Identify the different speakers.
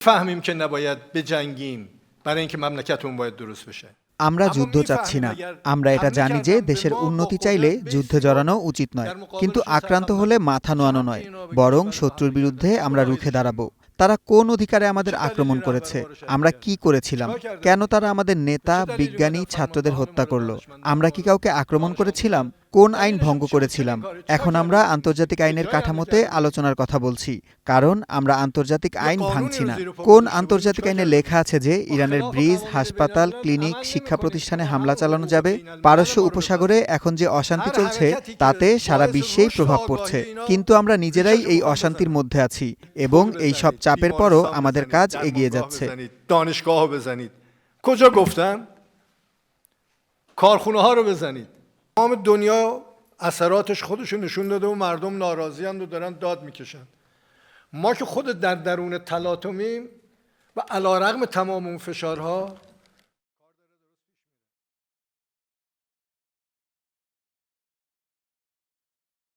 Speaker 1: فهمیم که نباید بجنگیم برای اینکه مملکتمون باید درست بشه
Speaker 2: আমরা যুদ্ধ চাচ্ছি না, আমরা এটা জানি যে দেশের উন্নতি চাইলে যুদ্ধে জড়ানো উচিত নয়, কিন্তু আক্রান্ত হলে মাথা নোয়ানো নয়, বরং শত্রুর বিরুদ্ধে আমরা রুখে দাঁড়াবো। তারা কোন অধিকারে আমাদের আক্রমণ করেছে, আমরা কি করেছিলাম, কেন তারা আমাদের নেতা, বিজ্ঞানী, ছাত্রদের হত্যা করলো, আমরা কি কাউকে আক্রমণ করেছিলাম, কোন আইন ভঙ্গ করেছিলাম? এখন আমরা আন্তর্জাতিক আইনের কাঠামোতে আলোচনার কথা বলছি, কারণ আমরা আন্তর্জাতিক আইন ভাঙছি না। কোন আন্তর্জাতিক আইনে লেখা আছে যে ইরানের ব্রিজ, হাসপাতাল, ক্লিনিক, শিক্ষা প্রতিষ্ঠানে হামলা চালানো যাবে? পারস্য উপসাগরে এখন যে অশান্তি চলছে তাতে সারা বিশ্বেই প্রভাব পড়ছে, কিন্তু আমরা নিজেরাই এই অশান্তির মধ্যে আছি এবং এই সব চাপের পরও আমাদের কাজ এগিয়ে যাচ্ছে।
Speaker 1: دانشگاه بزنید کجا گفتن کارخونه ها رو بزنید تمام دنیا اثراتش خودشو نشون داده و مردم ناراضی اند و دارن داد میکشن ما که خود در درون تلاطمیم و علیرغم تمام اون فشارها